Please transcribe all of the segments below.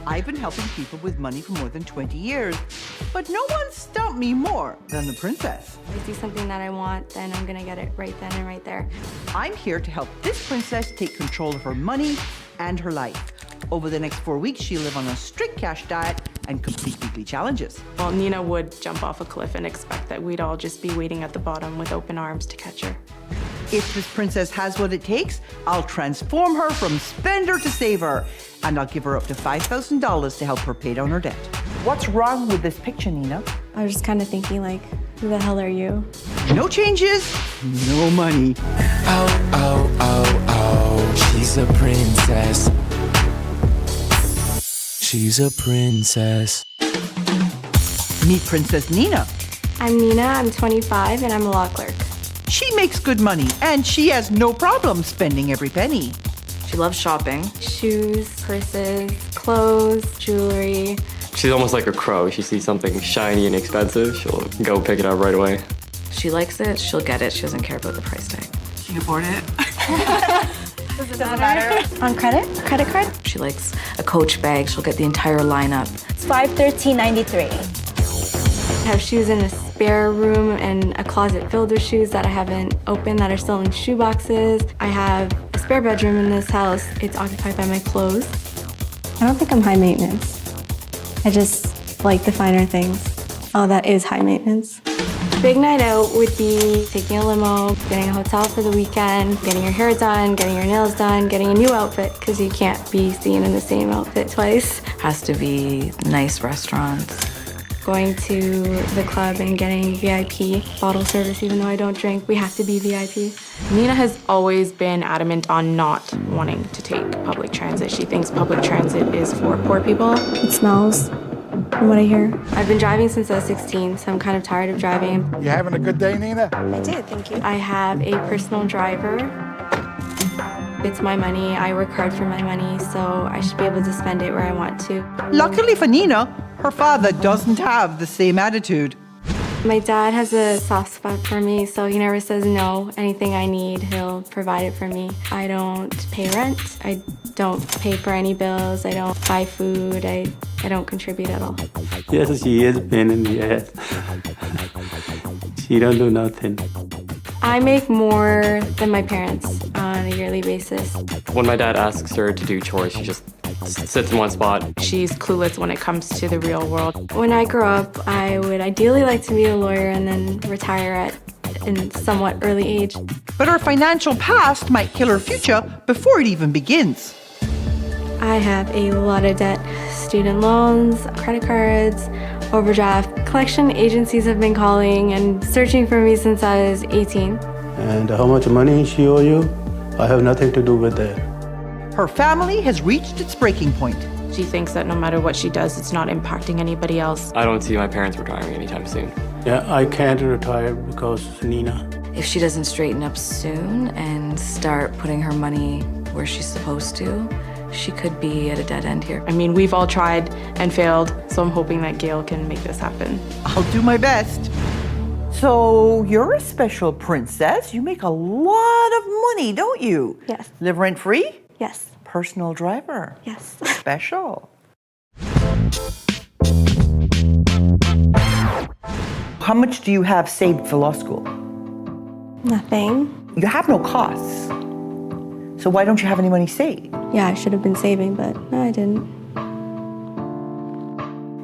I've been helping people with money for more than 20 years, but no one stumped me more than the princess. If I see something that I want, then I'm gonna get it right then and right there. I'm here to help this princess take control of her money and her life. Over the next 4 weeks, she'll live on a strict cash diet and complete weekly challenges. Well, Nina would jump off a cliff and expect that we'd all just be waiting at the bottom with open arms to catch her. If this princess has what it takes, I'll transform her from spender to saver, and I'll give her up to $5,000 to help her pay down her debt. What's wrong with this picture, Nina? I was just kind of thinking, like, who the hell are you? No changes, no money. Oh, oh, oh, oh, she's a princess. She's a princess. Meet Princess Nina. I'm Nina, I'm 25, and I'm a law clerk. She makes good money, and she has no problem spending every penny. She loves shopping. Shoes, purses, clothes, jewelry. She's almost like a crow. She sees something shiny and expensive, she'll go pick it up right away. She likes it, she'll get it. She doesn't care about the price tag. She can afford it. Doesn't matter. On credit? Credit card? She likes a Coach bag. She'll get the entire lineup. It's $513.93. I have shoes in a spare room and a closet filled with shoes that I haven't opened that are still in shoe boxes. I have a spare bedroom in this house. It's occupied by my clothes. I don't think I'm high maintenance. I just like the finer things. Oh, that is high maintenance. Big night out would be taking a limo, getting a hotel for the weekend, getting your hair done, getting your nails done, getting a new outfit, because you can't be seen in the same outfit twice. Has to be nice restaurants. Going to the club and getting VIP bottle service, even though I don't drink, we have to be VIP. Nina has always been adamant on not wanting to take public transit. She thinks public transit is for poor people. It smells, from what I hear. I've been driving since I was 16, so I'm kind of tired of driving. You having a good day, Nina? I did, thank you. I have a personal driver. It's my money, I work hard for my money, so I should be able to spend it where I want to. Luckily for Nina, her father doesn't have the same attitude. My dad has a soft spot for me, so he never says no. Anything I need, he'll provide it for me. I don't pay rent, I don't pay for any bills, I don't buy food, I don't contribute at all. Yes, she is pain in the ass. She don't do nothing. I make more than my parents on a yearly basis. When my dad asks her to do chores, she just sits in one spot. She's clueless when it comes to the real world. When I grow up, I would ideally like to be a lawyer and then retire at a somewhat early age. But her financial past might kill her future before it even begins. I have a lot of debt. Student loans, credit cards, overdraft. Collection agencies have been calling and searching for me since I was 18. And how much money she owe you? I have nothing to do with that. Her family has reached its breaking point. She thinks that no matter what she does, it's not impacting anybody else. I don't see my parents retiring anytime soon. Yeah, I can't retire because Nina. If she doesn't straighten up soon and start putting her money where she's supposed to, she could be at a dead end here. I mean, we've all tried and failed, so I'm hoping that Gail can make this happen. I'll do my best. So you're a special princess. You make a lot of money, don't you? Yes. Live rent-free? Yes. Personal driver? Yes. Special. How much do you have saved for law school? Nothing. You have no costs. So why don't you have any money saved? Yeah, I should have been saving, but no, I didn't.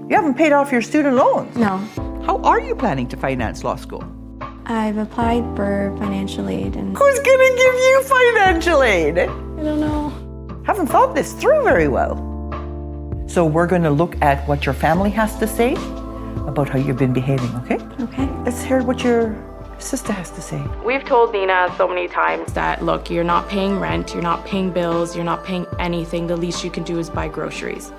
You haven't paid off your student loans. No. How are you planning to finance law school? I've applied for financial aid and Who's gonna give you financial aid? I don't know. Haven't thought this through very well. So we're gonna look at what your family has to say about how you've been behaving, okay? Okay. Let's hear what your sister has to say. We've told Nina so many times that, look, you're not paying rent, you're not paying bills, you're not paying anything. The least you can do is buy groceries.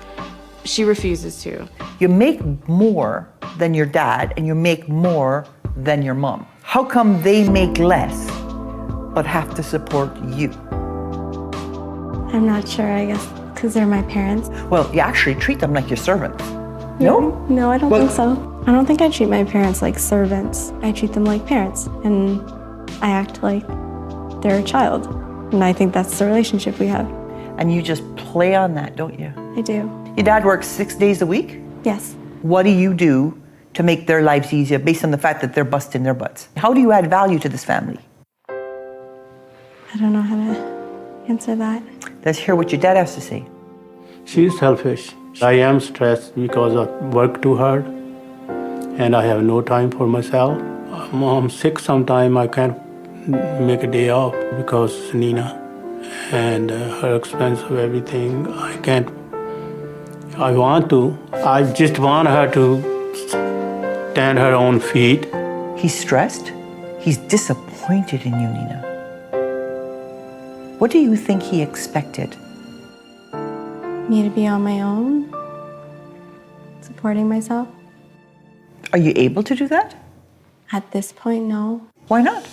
She refuses to. You make more than your dad and you make more than your mom. How come they make less but have to support you? I'm not sure, I guess, because they're my parents. Well, you actually treat them like your servants. No? No, I don't think so. I don't think I treat my parents like servants. I treat them like parents, and I act like they're a child. And I think that's the relationship we have. And you just play on that, don't you? I do. Your dad works 6 days a week? Yes. What do you do to make their lives easier based on the fact that they're busting their butts? How do you add value to this family? I don't know how to answer that. Let's hear what your dad has to say. She's selfish. I am stressed because I work too hard and I have no time for myself. I'm sick sometime. I can't make a day off because Nina and her expense of everything. I can't. I want to. I just want her to stand her own feet. He's stressed. He's disappointed in you, Nina. What do you think he expected? Me to be on my own, supporting myself. Are you able to do that? At this point, no. Why not?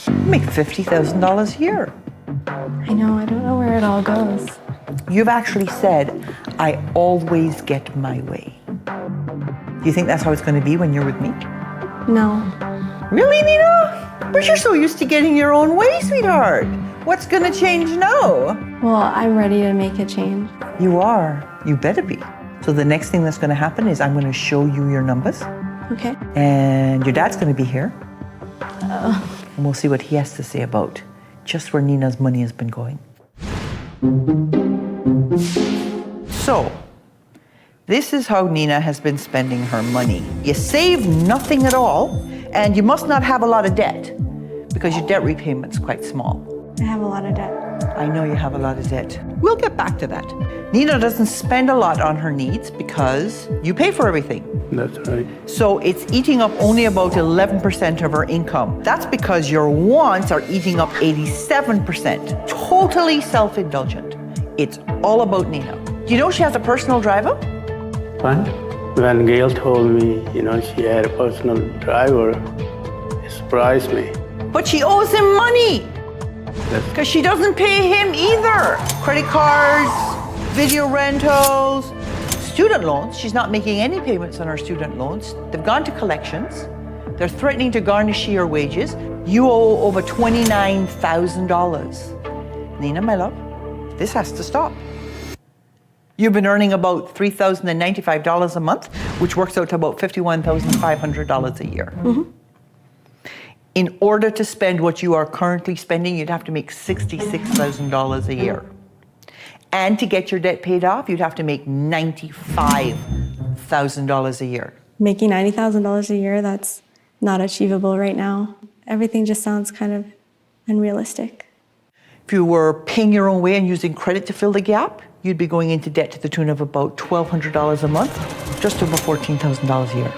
You make $50,000 a year. I know, I don't know where it all goes. You've actually said, I always get my way. Do you think that's how it's going to be when you're with me? No. Really, Nina? But you're so used to getting your own way, sweetheart. What's going to change now? Well, I'm ready to make a change. You are. You better be. So the next thing that's going to happen is I'm going to show you your numbers. Okay. And your dad's going to be here. And we'll see what he has to say about just where Nina's money has been going. So, this is how Nina has been spending her money. You save nothing at all, and you must not have a lot of debt because your debt repayment's quite small. I have a lot of debt. I know you have a lot of debt. We'll get back to that. Nina doesn't spend a lot on her needs because you pay for everything. That's right. So it's eating up only about 11% of her income. That's because your wants are eating up 87%. Totally self-indulgent. It's all about Nina. Do you know she has a personal driver? Fine. When Gail told me, she had a personal driver, it surprised me. But she owes him money because she doesn't pay him either. Credit cards, video rentals, student loans. She's not making any payments on her student loans. They've gone to collections. They're threatening to garnish your wages. You owe over $29,000. Nina, my love, this has to stop. You've been earning about $3,095 a month, which works out to about $51,500 a year. Mm-hmm. In order to spend what you are currently spending, you'd have to make $66,000 a year. And to get your debt paid off, you'd have to make $95,000 a year. Making $90,000 a year, that's not achievable right now. Everything just sounds kind of unrealistic. If you were paying your own way and using credit to fill the gap, you'd be going into debt to the tune of about $1,200 a month, just over $14,000 a year.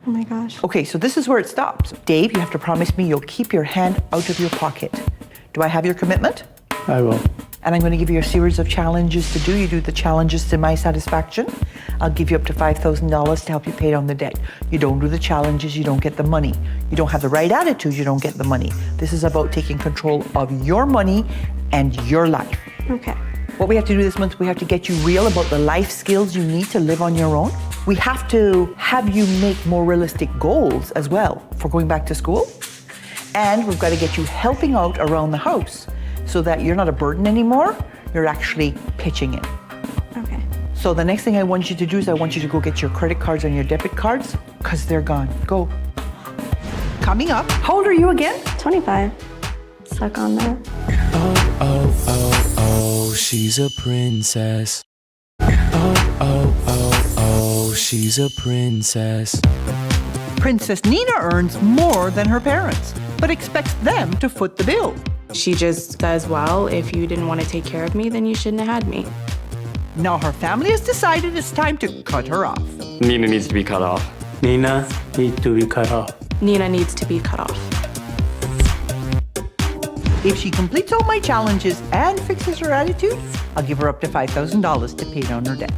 Oh my gosh. Okay, so this is where it stops. Dave, you have to promise me you'll keep your hand out of your pocket. Do I have your commitment? I will. And I'm going to give you a series of challenges to do. You do the challenges to my satisfaction. I'll give you up to $5,000 to help you pay down the debt. You don't do the challenges, you don't get the money. You don't have the right attitude, you don't get the money. This is about taking control of your money and your life. Okay. What we have to do this month, we have to get you real about the life skills you need to live on your own. We have to have you make more realistic goals as well for going back to school. And we've got to get you helping out around the house so that you're not a burden anymore, you're actually pitching in. Okay. So the next thing I want you to do is I want you to go get your credit cards and your debit cards because they're gone. Go. Coming up, how old are you again? 25. Suck on that. Oh, she's a princess. Oh, she's a princess. Princess Nina earns more than her parents, but expects them to foot the bill. She just says, well, if you didn't want to take care of me, then you shouldn't have had me. Now her family has decided it's time to cut her off. Nina needs to be cut off. Nina needs to be cut off. Nina needs to be cut off. If she completes all my challenges and fixes her attitude, I'll give her up to $5,000 to pay down her debt.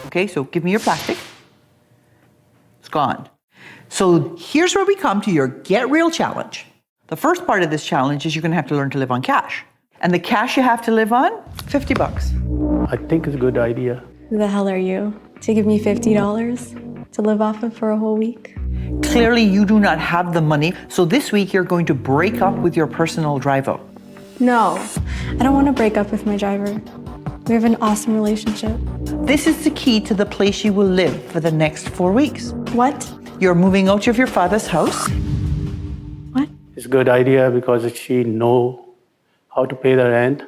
Okay, so give me your plastic. It's gone. So here's where we come to your Get Real challenge. The first part of this challenge is you're going to have to learn to live on cash. And the cash you have to live on, $50. I think it's a good idea. Who the hell are you to give me $50 to live off of for a whole week? Clearly you do not have the money, so this week you're going to break up with your personal driver. No. I don't want to break up with my driver. We have an awesome relationship. This is the key to the place you will live for the next 4 weeks. What? You're moving out of your father's house. What? It's a good idea because she know how to pay the rent,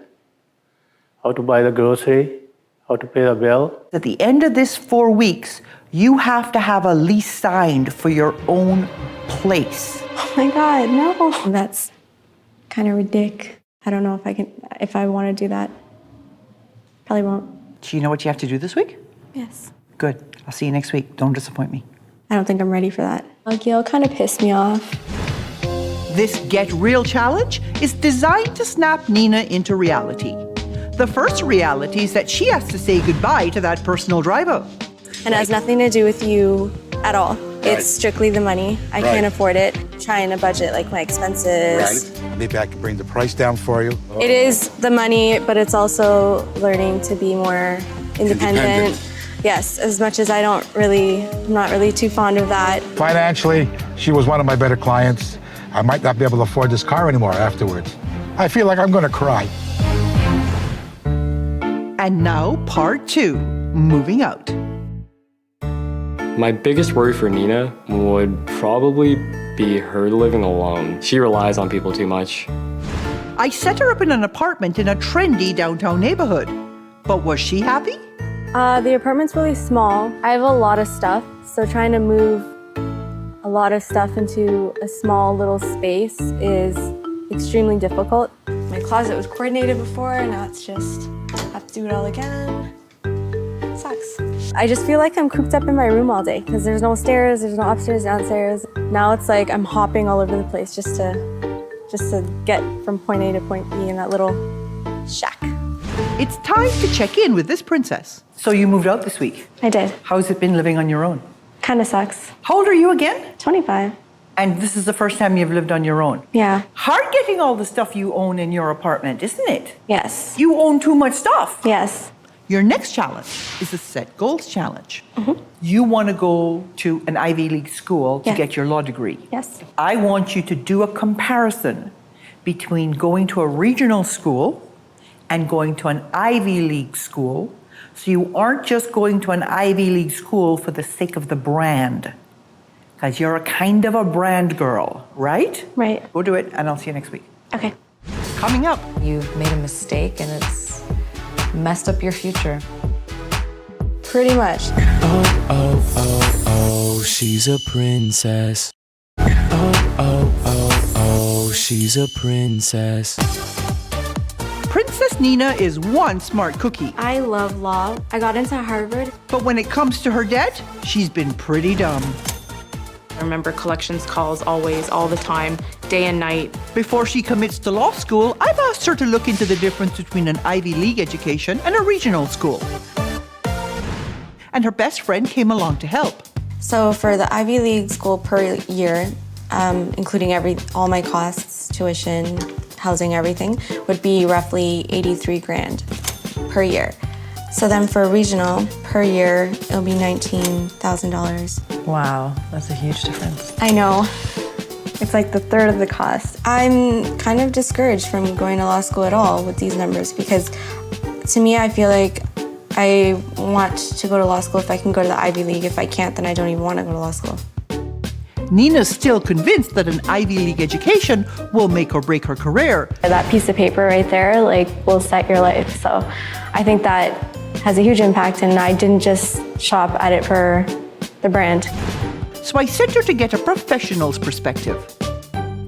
how to buy the grocery, how to pay the bill. At the end of this 4 weeks, you have to have a lease signed for your own place. Oh my God, no. That's kind of ridiculous. I don't know if I want to do that. Probably won't. Do you know what you have to do this week? Yes. Good. I'll see you next week. Don't disappoint me. I don't think I'm ready for that. Gail kind of pissed me off. This Get Real challenge is designed to snap Nina into reality. The first reality is that she has to say goodbye to that personal driver. And it has nothing to do with you at all. It's strictly the money. I can't afford it. Trying to budget like my expenses. Right. Maybe I can bring the price down for you. It is the money, but it's also learning to be more independent. Yes, as much as I'm not really too fond of that. Financially, she was one of my better clients. I might not be able to afford this car anymore afterwards. I feel like I'm gonna cry. And now, part 2, moving out. My biggest worry for Nina would probably be her living alone. She relies on people too much. I set her up in an apartment in a trendy downtown neighborhood. But was she happy? The apartment's really small. I have a lot of stuff, so trying to move a lot of stuff into a small little space is extremely difficult. My closet was coordinated before, and now it's just, I have to do it all again. Sucks. I just feel like I'm cooped up in my room all day because there's no stairs, there's no upstairs, downstairs. Now it's like I'm hopping all over the place just to get from point A to point B in that little shack. It's time to check in with this princess. So you moved out this week. I did. How's it been living on your own? Kind of sucks. How old are you again? 25. And this is the first time you've lived on your own. Yeah. Hard getting all the stuff you own in your apartment, isn't it? Yes. You own too much stuff. Yes. Your next challenge is the Set Goals Challenge. You want to go to an Ivy League school to get your law degree. Yes. I want you to do a comparison between going to a regional school and going to an Ivy League school. So you aren't just going to an Ivy League school for the sake of the brand. Because you're a kind of a brand girl, right? Right. Go do it, and I'll see you next week. Okay. Coming up. You've made a mistake and it's messed up your future. Pretty much. Oh, oh, oh, oh, she's a princess. Oh, oh, oh, oh, she's a princess. Princess Nina is one smart cookie. I love law. I got into Harvard. But when it comes to her debt, she's been pretty dumb. I remember collections calls always, all the time, day and night. Before she commits to law school, I've asked her to look into the difference between an Ivy League education and a regional school. And her best friend came along to help. So for the Ivy League school per year, including all my costs, tuition, housing, everything, would be roughly 83 grand per year. So then for regional, per year, it'll be $19,000. Wow, that's a huge difference. I know. It's like the third of the cost. I'm kind of discouraged from going to law school at all with these numbers because to me, I feel like I want to go to law school if I can go to the Ivy League. If I can't, then I don't even want to go to law school. Nina's still convinced that an Ivy League education will make or break her career. That piece of paper right there, will set your life. So I think that has a huge impact, and I didn't just shop at it for the brand. So I sent her to get a professional's perspective.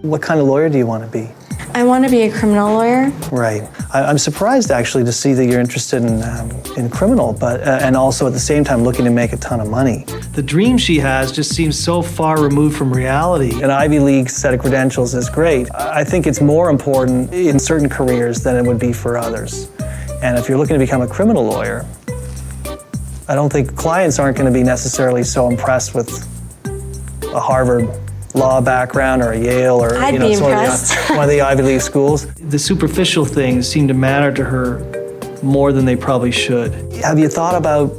What kind of lawyer do you want to be? I want to be a criminal lawyer. Right. I'm surprised actually to see that you're interested in criminal, but and also at the same time looking to make a ton of money. The dream she has just seems so far removed from reality. An Ivy League set of credentials is great. I think it's more important in certain careers than it would be for others. And if you're looking to become a criminal lawyer, I don't think clients aren't going to be necessarily so impressed with a Harvard law background or a Yale or I'd be impressed. one of the Ivy League schools. The superficial things seem to matter to her more than they probably should. Have you thought about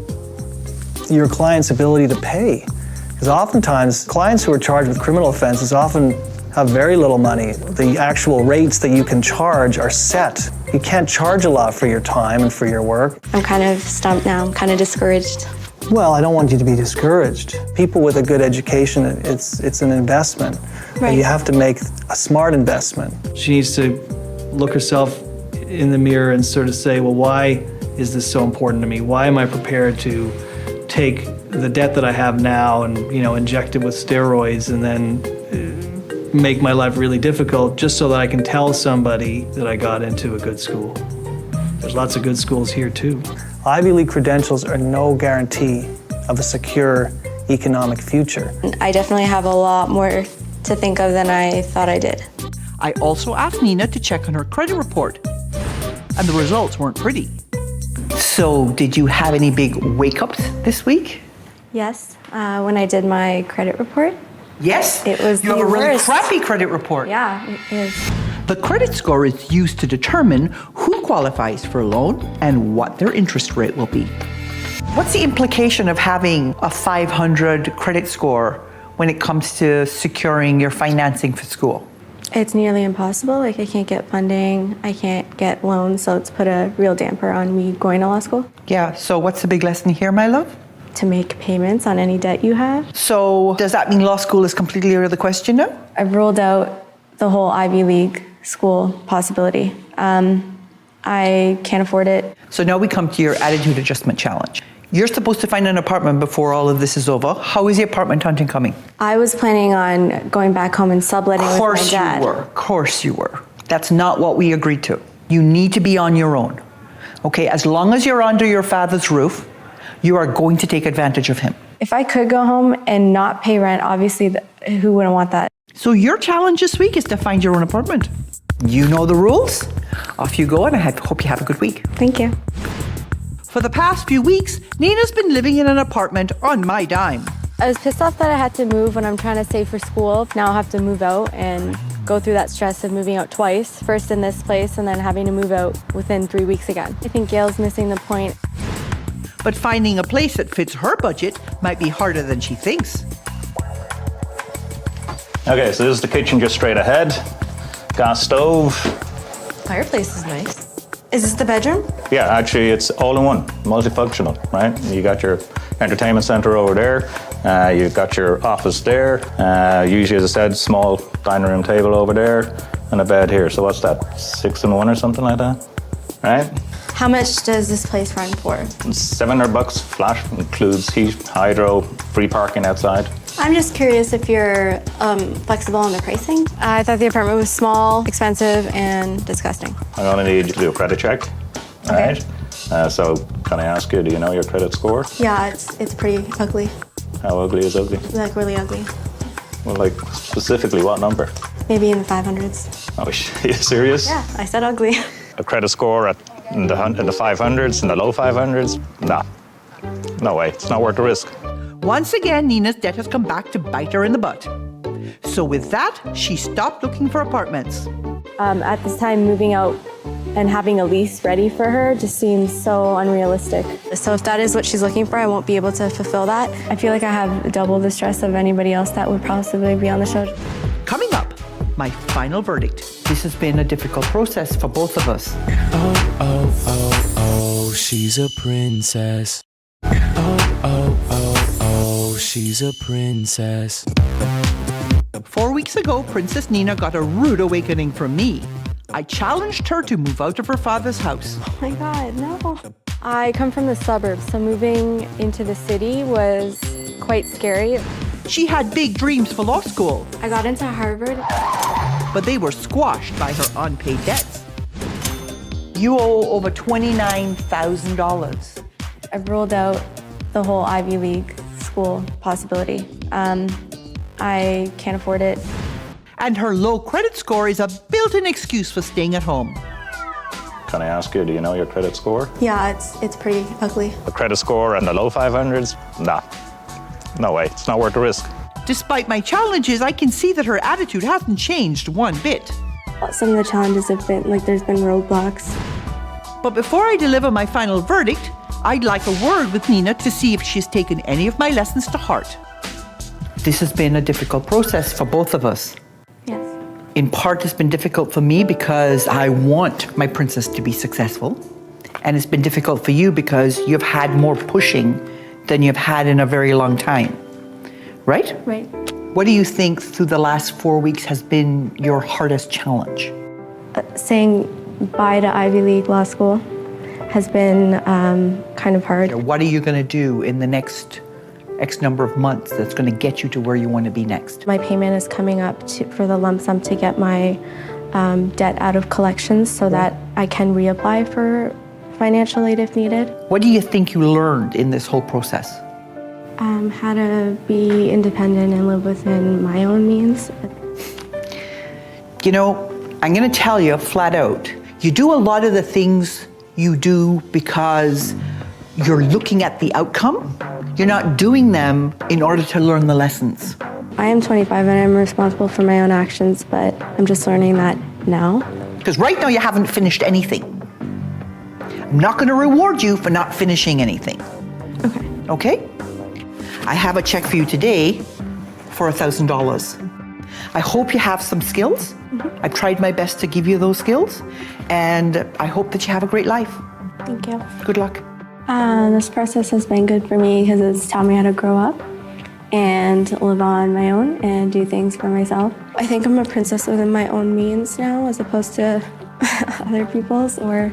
your client's ability to pay? Because oftentimes clients who are charged with criminal offenses often have very little money. The actual rates that you can charge are set. You can't charge a lot for your time and for your work. I'm kind of stumped now. I'm kind of discouraged. Well, I don't want you to be discouraged. People with a good education, it's an investment. Right. And you have to make a smart investment. She needs to look herself in the mirror and sort of say, well, why is this so important to me? Why am I prepared to take the debt that I have now and, inject it with steroids and then make my life really difficult just so that I can tell somebody that I got into a good school? There's lots of good schools here too. Ivy League credentials are no guarantee of a secure economic future. I definitely have a lot more to think of than I thought I did. I also asked Nina to check on her credit report, and the results weren't pretty. So, did you have any big wake-ups this week? Yes, when I did my credit report. Yes? It was You have the a really worst. crappy credit report. Yeah, it is. The credit score is used to determine who qualifies for a loan and what their interest rate will be. What's the implication of having a 500 credit score when it comes to securing your financing for school? It's nearly impossible. Like, I can't get funding, I can't get loans, so it's put a real damper on me going to law school. Yeah, so what's the big lesson here, my love? To make payments on any debt you have. So does that mean law school is completely out of the question now? I've ruled out the whole Ivy League school possibility. I can't afford it. So now we come to your attitude adjustment challenge. You're supposed to find an apartment before all of this is over. How is the apartment hunting coming? I was planning on going back home and subletting with my dad. Of course you were. That's not what we agreed to. You need to be on your own. Okay, as long as you're under your father's roof, you are going to take advantage of him. If I could go home and not pay rent, obviously, who wouldn't want that? So your challenge this week is to find your own apartment. You know the rules. Off you go, and I hope you have a good week. Thank you. For the past few weeks, Nina's been living in an apartment on my dime. I was pissed off that I had to move when I'm trying to save for school. Now I'll have to move out and go through that stress of moving out twice, first in this place and then having to move out within 3 weeks again. I think Gail's missing the point. But finding a place that fits her budget might be harder than she thinks. Okay, so this is the kitchen just straight ahead. Gas stove. Fireplace is nice. Is this the bedroom? Yeah, actually it's all in one, multifunctional, right? You got your entertainment center over there. You've got your office there. Usually, as I said, small dining room table over there and a bed here. So what's that, 6 in 1 or something like that, right? How much does this place run for? $700 flat, includes heat, hydro, free parking outside. I'm just curious if you're flexible on the pricing. I thought the apartment was small, expensive, and disgusting. I'm gonna need you to do a credit check, all Okay. right? So can I ask you, do you know your credit score? Yeah, it's pretty ugly, How ugly is ugly? like really ugly. Well, like specifically what number? Maybe in the 500s. Oh, are you serious? Yeah, I said ugly. A credit score in the 500s, in the low 500s? Nah, no way, it's not worth the risk. Once again, Nina's debt has come back to bite her in the butt. So with that, she stopped looking for apartments. At this time, moving out and having a lease ready for her just seems so unrealistic. So if that is what she's looking for, I won't be able to fulfill that. I feel like I have double the stress of anybody else that would possibly be on the show. Coming up, my final verdict. This has been a difficult process for both of us. Oh, oh, oh, oh, she's a princess. Oh, oh, oh, oh, she's a princess. 4 weeks ago, Princess Nina got a rude awakening from me. I challenged her to move out of her father's house. Oh my God, no. I come from the suburbs, so moving into the city was quite scary. She had big dreams for law school, I got into Harvard. but they were squashed by her unpaid debts. You owe over $29,000. I've ruled out the whole Ivy League school possibility. I can't afford it. And her low credit score is a built-in excuse for staying at home. Can I ask you, do you know your credit score? Yeah, it's pretty ugly. A credit score in the low 500s? Nah, no way, it's not worth the risk. Despite my challenges, I can see that her attitude hasn't changed one bit. Some of the challenges have been, like, there's been roadblocks. But before I deliver my final verdict, I'd like a word with Nina to see if she's taken any of my lessons to heart. This has been a difficult process for both of us. Yes. In part, it's been difficult for me because I want my princess to be successful. And it's been difficult for you because you've had more pushing than you've had in a very long time. Right? Right. What do you think through the last 4 weeks has been your hardest challenge? Saying bye to Ivy League Law School has been kind of hard. What are you going to do in the next X number of months that's going to get you to where you want to be next? My payment is coming up for the lump sum to get my debt out of collections so that I can reapply for financial aid if needed. What do you think you learned in this whole process? How to be independent and live within my own means. You know, I'm going to tell you flat out, you do a lot of the things you do because you're looking at the outcome. You're not doing them in order to learn the lessons. I am 25 and I'm responsible for my own actions, but I'm just learning that now. Because right now you haven't finished anything. I'm not going to reward you for not finishing anything. Okay. Okay? I have a check for you today for $1,000. I hope you have some skills. I've tried my best to give you those skills, and I hope that you have a great life. Thank you. Good luck. This process has been good for me because it's taught me how to grow up and live on my own and do things for myself. I think I'm a princess within my own means now as opposed to other people's or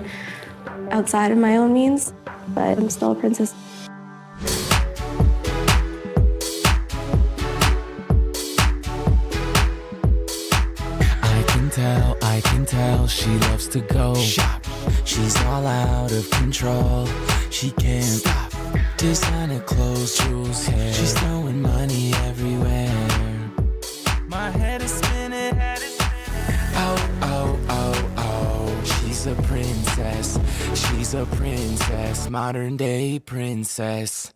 outside of my own means, but I'm still a princess. I can tell she loves to go shop. She's all out of control. She can't stop. Designer clothes, jewels, hair. She's throwing money everywhere. My head is spinning. Oh, oh, oh, oh. She's a princess. She's a princess. Modern day princess.